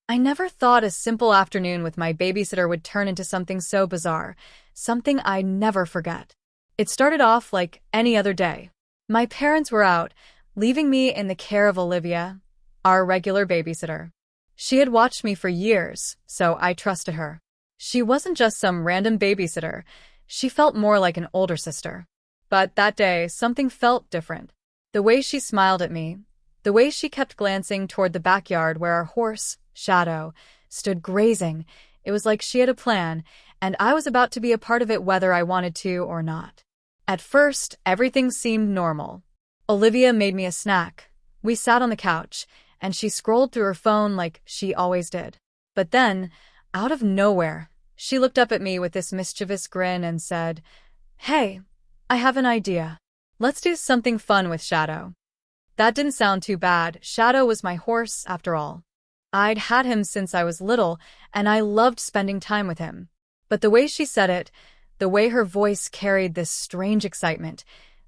I never thought a simple afternoon with my babysitter would turn into something so bizarre, something I'd never forget. It started off like any other day. My parents were out, leaving me in the care of Olivia, our regular babysitter. She had watched me for years, so I trusted her. She wasn't just some random babysitter. She felt more like an older sister. But that day, something felt different. The way she smiled at me, the way she kept glancing toward the backyard where our horse, Shadow, stood grazing, it was like she had a plan, and I was about to be a part of it whether I wanted to or not. At first, everything seemed normal. Olivia made me a snack. We sat on the couch, and she scrolled through her phone like she always did. But then, out of nowhere, she looked up at me with this mischievous grin and said, "Hey, I have an idea. Let's do something fun with Shadow." That didn't sound too bad. Shadow was my horse, after all. I'd had him since I was little, and I loved spending time with him. But the way she said it, the way her voice carried this strange excitement,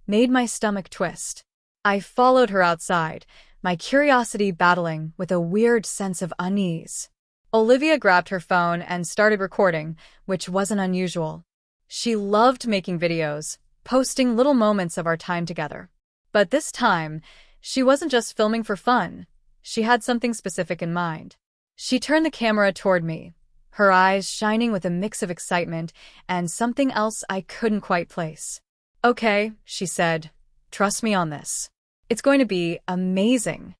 made my stomach twist. I followed her outside, my curiosity battling with a weird sense of unease. Olivia grabbed her phone and started recording, which wasn't unusual. She loved making videos, posting little moments of our time together. But this time, she wasn't just filming for fun. She had something specific in mind. She turned the camera toward me, her eyes shining with a mix of excitement and something else I couldn't quite place. "Okay," she said, "trust me on this. It's going to be amazing."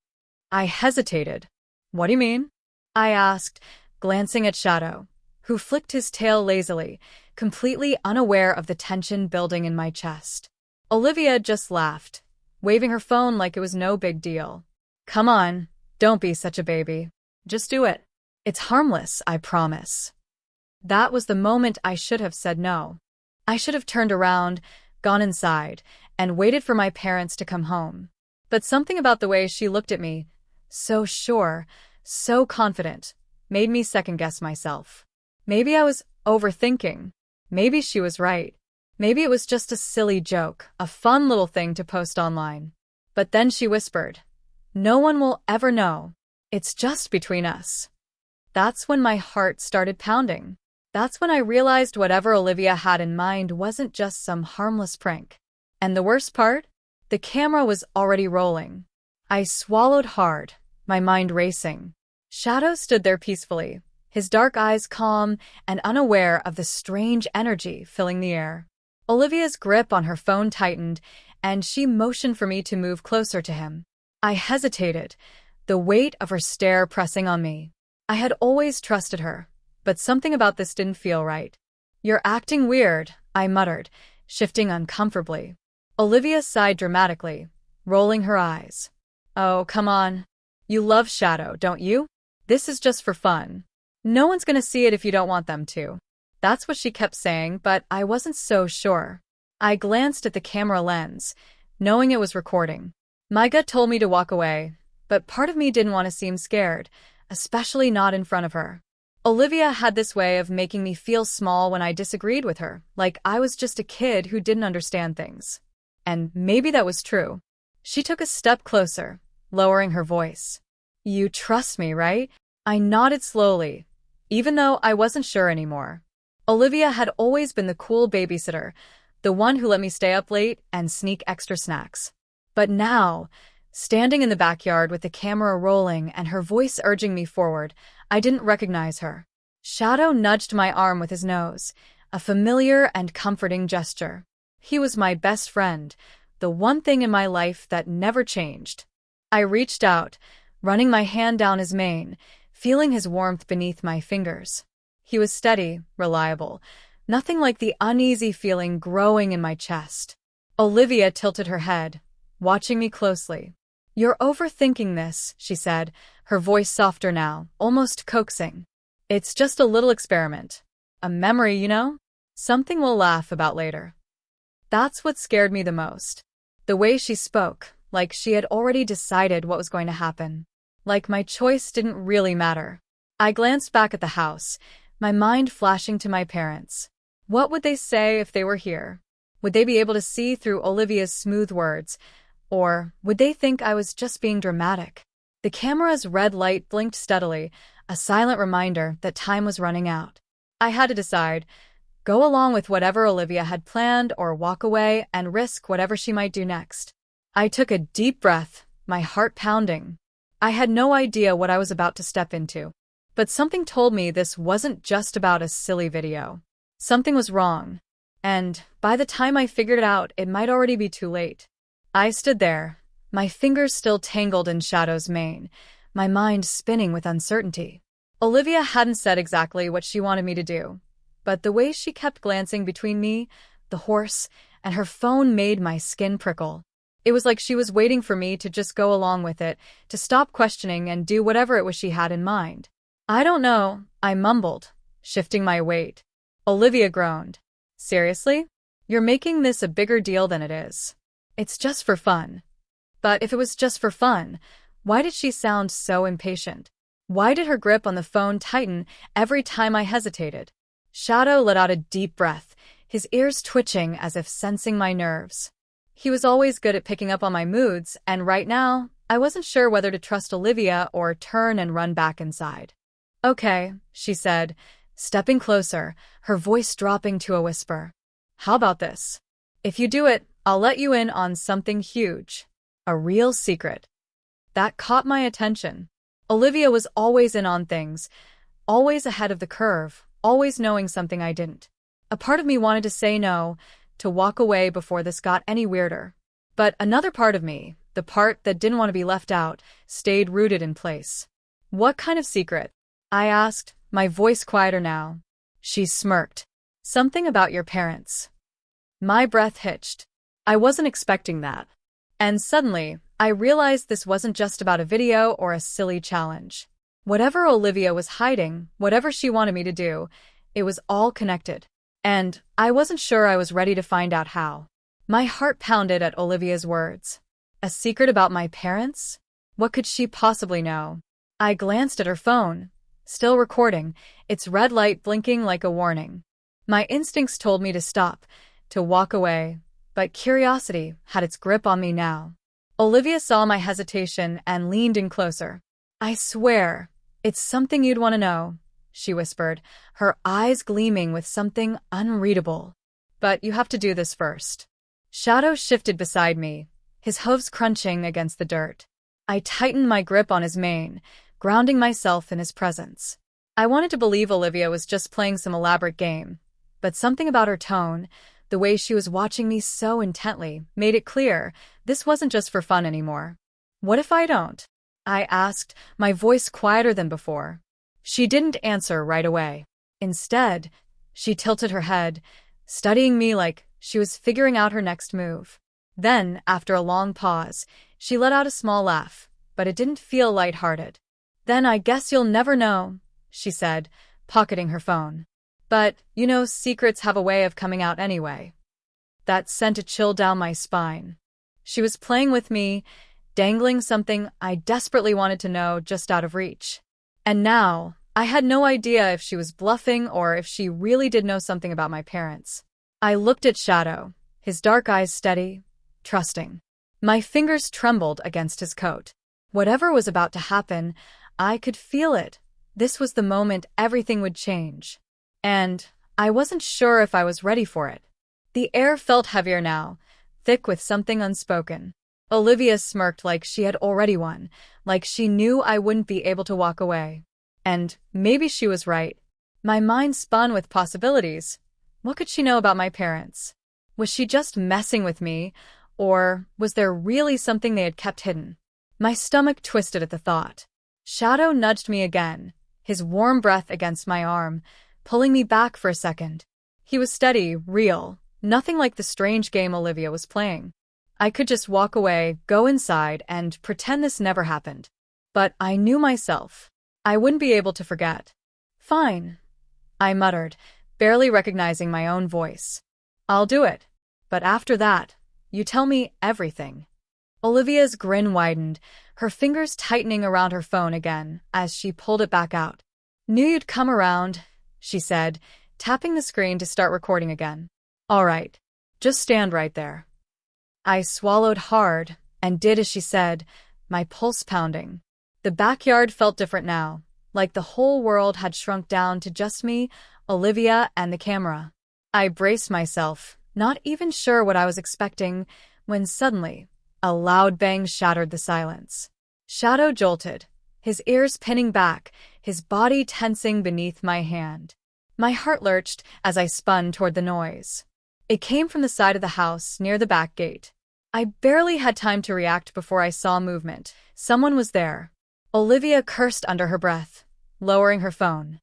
I hesitated. "What do you mean?" I asked, glancing at Shadow, who flicked his tail lazily, completely unaware of the tension building in my chest. Olivia just laughed, waving her phone like it was no big deal. "Come on, don't be such a baby. Just do it. It's harmless, I promise." That was the moment I should have said no. I should have turned around, gone inside, and waited for my parents to come home. But something about the way she looked at me, so sure, so confident, made me second-guess myself. Maybe I was overthinking. Maybe she was right. Maybe it was just a silly joke, a fun little thing to post online. But then she whispered, "No one will ever know. It's just between us." That's when my heart started pounding. That's when I realized whatever Olivia had in mind wasn't just some harmless prank. And the worst part? The camera was already rolling. I swallowed hard, my mind racing. Shadow stood there peacefully, his dark eyes calm and unaware of the strange energy filling the air. Olivia's grip on her phone tightened, and she motioned for me to move closer to him. I hesitated, the weight of her stare pressing on me. I had always trusted her, but something about this didn't feel right. "You're acting weird," I muttered, shifting uncomfortably. Olivia sighed dramatically, rolling her eyes. "Oh, come on. You love Shadow, don't you? This is just for fun. No one's gonna see it if you don't want them to." That's what she kept saying, but I wasn't so sure. I glanced at the camera lens, knowing it was recording. My gut told me to walk away, but part of me didn't want to seem scared, especially not in front of her. Olivia had this way of making me feel small when I disagreed with her, like I was just a kid who didn't understand things. And maybe that was true. She took a step closer, lowering her voice. "You trust me, right?" I nodded slowly, even though I wasn't sure anymore. Olivia had always been the cool babysitter, the one who let me stay up late and sneak extra snacks. But now, standing in the backyard with the camera rolling and her voice urging me forward, I didn't recognize her. Shadow nudged my arm with his nose, a familiar and comforting gesture. He was my best friend, the one thing in my life that never changed. I reached out, running my hand down his mane, feeling his warmth beneath my fingers. He was steady, reliable, nothing like the uneasy feeling growing in my chest. Olivia tilted her head, watching me closely. "You're overthinking this," she said, her voice softer now, almost coaxing. "It's just a little experiment. A memory, you know? Something we'll laugh about later." That's what scared me the most. The way she spoke, like she had already decided what was going to happen. Like my choice didn't really matter. I glanced back at the house, my mind flashing to my parents. What would they say if they were here? Would they be able to see through Olivia's smooth words? Or would they think I was just being dramatic? The camera's red light blinked steadily, a silent reminder that time was running out. I had to decide, go along with whatever Olivia had planned or walk away and risk whatever she might do next. I took a deep breath, my heart pounding. I had no idea what I was about to step into. But something told me this wasn't just about a silly video. Something was wrong. And by the time I figured it out, it might already be too late. I stood there, my fingers still tangled in Shadow's mane, my mind spinning with uncertainty. Olivia hadn't said exactly what she wanted me to do, but the way she kept glancing between me, the horse, and her phone made my skin prickle. It was like she was waiting for me to just go along with it, to stop questioning and do whatever it was she had in mind. I don't know, I mumbled, shifting my weight. Olivia groaned. Seriously? You're making this a bigger deal than it is. It's just for fun. But if it was just for fun, why did she sound so impatient? Why did her grip on the phone tighten every time I hesitated? Shadow let out a deep breath, his ears twitching as if sensing my nerves. He was always good at picking up on my moods, and right now, I wasn't sure whether to trust Olivia or turn and run back inside. Okay, she said, stepping closer, her voice dropping to a whisper. How about this? If you do it, I'll let you in on something huge. A real secret. That caught my attention. Olivia was always in on things, always ahead of the curve, always knowing something I didn't. A part of me wanted to say no, to walk away before this got any weirder. But another part of me, the part that didn't want to be left out, stayed rooted in place. What kind of secret? I asked, my voice quieter now. She smirked. Something about your parents. My breath hitched. I wasn't expecting that. And suddenly, I realized this wasn't just about a video or a silly challenge. Whatever Olivia was hiding, whatever she wanted me to do, it was all connected. And I wasn't sure I was ready to find out how. My heart pounded at Olivia's words. A secret about my parents? What could she possibly know? I glanced at her phone. Still recording, its red light blinking like a warning. My instincts told me to stop, to walk away, but curiosity had its grip on me now. Olivia saw my hesitation and leaned in closer. I swear, it's something you'd want to know, she whispered, her eyes gleaming with something unreadable. But you have to do this first. Shadow shifted beside me, his hooves crunching against the dirt. I tightened my grip on his mane, grounding myself in his presence. I wanted to believe Olivia was just playing some elaborate game, but something about her tone, the way she was watching me so intently, made it clear this wasn't just for fun anymore. What if I don't? I asked, my voice quieter than before. She didn't answer right away. Instead, she tilted her head, studying me like she was figuring out her next move. Then, after a long pause, she let out a small laugh, but it didn't feel lighthearted. Then I guess you'll never know, she said, pocketing her phone. But, you know, secrets have a way of coming out anyway. That sent a chill down my spine. She was playing with me, dangling something I desperately wanted to know just out of reach. And now, I had no idea if she was bluffing or if she really did know something about my parents. I looked at Shadow, his dark eyes steady, trusting. My fingers trembled against his coat. Whatever was about to happen, I could feel it. This was the moment everything would change. And I wasn't sure if I was ready for it. The air felt heavier now, thick with something unspoken. Olivia smirked like she had already won, like she knew I wouldn't be able to walk away. And maybe she was right. My mind spun with possibilities. What could she know about my parents? Was she just messing with me, or was there really something they had kept hidden? My stomach twisted at the thought. Shadow nudged me again, his warm breath against my arm, pulling me back for a second. He was steady, real, nothing like the strange game Olivia was playing. I could just walk away, go inside, and pretend this never happened. But I knew myself. I wouldn't be able to forget. Fine, I muttered, barely recognizing my own voice. I'll do it. But after that, you tell me everything. Olivia's grin widened, her fingers tightening around her phone again as she pulled it back out. Knew you'd come around, she said, tapping the screen to start recording again. All right, just stand right there. I swallowed hard and did as she said, my pulse pounding. The backyard felt different now, like the whole world had shrunk down to just me, Olivia, and the camera. I braced myself, not even sure what I was expecting, when suddenly, a loud bang shattered the silence. Shadow jolted, his ears pinning back, his body tensing beneath my hand. My heart lurched as I spun toward the noise. It came from the side of the house near the back gate. I barely had time to react before I saw movement. Someone was there. Olivia cursed under her breath, lowering her phone.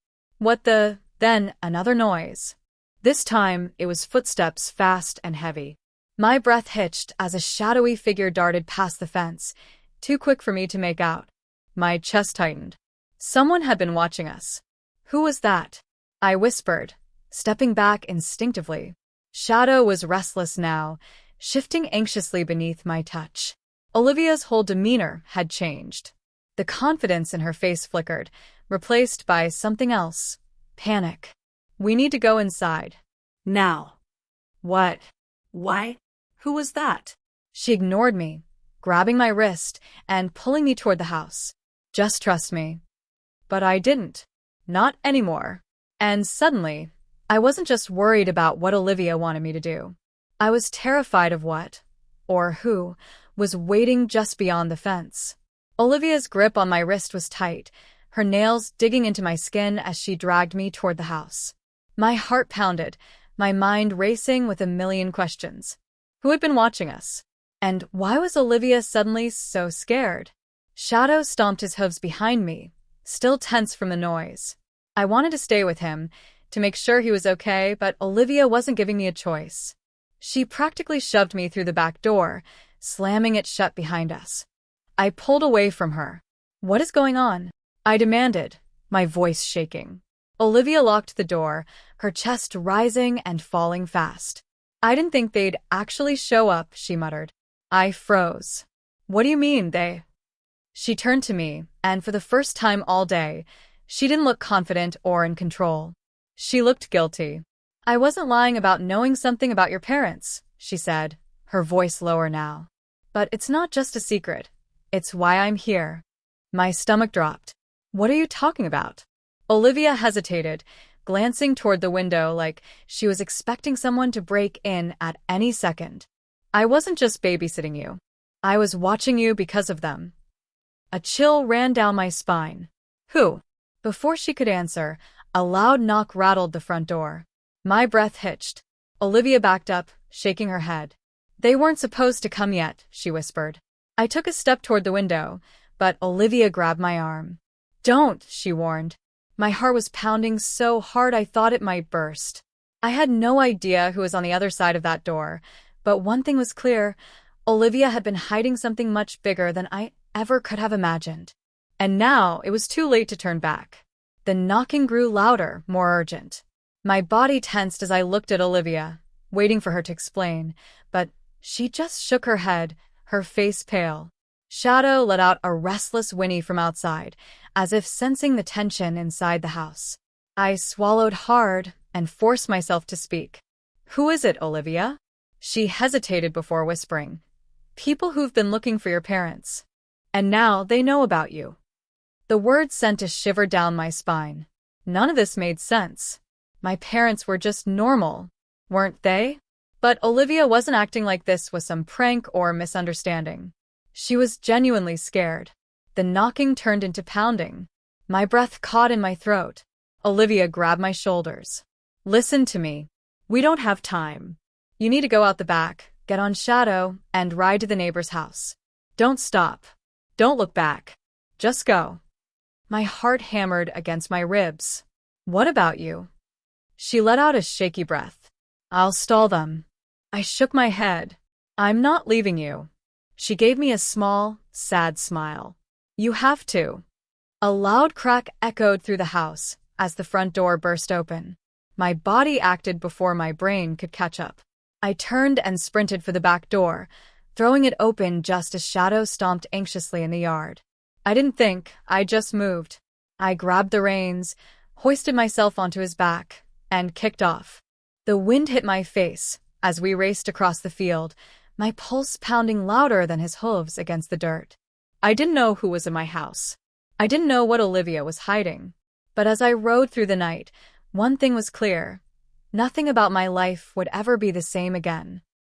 Then another noise. This time, it was footsteps, fast and heavy. My breath hitched as a shadowy figure darted past the fence, too quick for me to make out. My chest tightened. Someone had been watching us. Who was that? I whispered, stepping back instinctively. Shadow was restless now, shifting anxiously beneath my touch. Olivia's whole demeanor had changed. The confidence in her face flickered, replaced by something else. Panic. We need to go inside. Now. What? Why? Who was that? She ignored me, grabbing my wrist and pulling me toward the house. Just trust me. But I didn't. Not anymore. And suddenly, I wasn't just worried about what Olivia wanted me to do. I was terrified of what, or who, was waiting just beyond the fence. Olivia's grip on my wrist was tight, her nails digging into my skin as she dragged me toward the house. My heart pounded, my mind racing with a million questions. Who had been watching us? And why was Olivia suddenly so scared? Shadow stomped his hooves behind me, still tense from the noise. I wanted to stay with him, to make sure he was okay, but Olivia wasn't giving me a choice. She practically shoved me through the back door, slamming it shut behind us. I pulled away from her. What is going on? I demanded, my voice shaking. Olivia locked the door, her chest rising and falling fast. I didn't think they'd actually show up, she muttered. I froze. What do you mean, they? She turned to me, and for the first time all day, she didn't look confident or in control. She looked guilty. I wasn't lying about knowing something about your parents, she said, her voice lower now. But it's not just a secret. It's why I'm here. My stomach dropped. What are you talking about? Olivia hesitated, glancing toward the window like she was expecting someone to break in at any second. I wasn't just babysitting you. I was watching you because of them. A chill ran down my spine. Who? Before she could answer, a loud knock rattled the front door. My breath hitched. Olivia backed up, shaking her head. They weren't supposed to come yet, she whispered. I took a step toward the window, but Olivia grabbed my arm. Don't, she warned. My heart was pounding so hard I thought it might burst. I had no idea who was on the other side of that door, but one thing was clear. Olivia had been hiding something much bigger than I ever could have imagined. And now it was too late to turn back. The knocking grew louder, more urgent. My body tensed as I looked at Olivia, waiting for her to explain, but she just shook her head, her face pale. Shadow let out a restless whinny from outside, as if sensing the tension inside the house. I swallowed hard and forced myself to speak. Who is it, Olivia? She hesitated before whispering. People who've been looking for your parents. And now they know about you. The words sent a shiver down my spine. None of this made sense. My parents were just normal, weren't they? But Olivia wasn't acting like this was some prank or misunderstanding. She was genuinely scared. The knocking turned into pounding. My breath caught in my throat. Olivia grabbed my shoulders. Listen to me. We don't have time. You need to go out the back, get on Shadow, and ride to the neighbor's house. Don't stop. Don't look back. Just go. My heart hammered against my ribs. What about you? She let out a shaky breath. I'll stall them. I shook my head. I'm not leaving you. She gave me a small, sad smile. You have to. A loud crack echoed through the house as the front door burst open. My body acted before my brain could catch up. I turned and sprinted for the back door, throwing it open just as Shadow stomped anxiously in the yard. I didn't think, I just moved. I grabbed the reins, hoisted myself onto his back, and kicked off. The wind hit my face as we raced across the field, my pulse pounding louder than his hooves against the dirt. I didn't know who was in my house. I didn't know what Olivia was hiding. But as I rode through the night, one thing was clear. Nothing about my life would ever be the same again.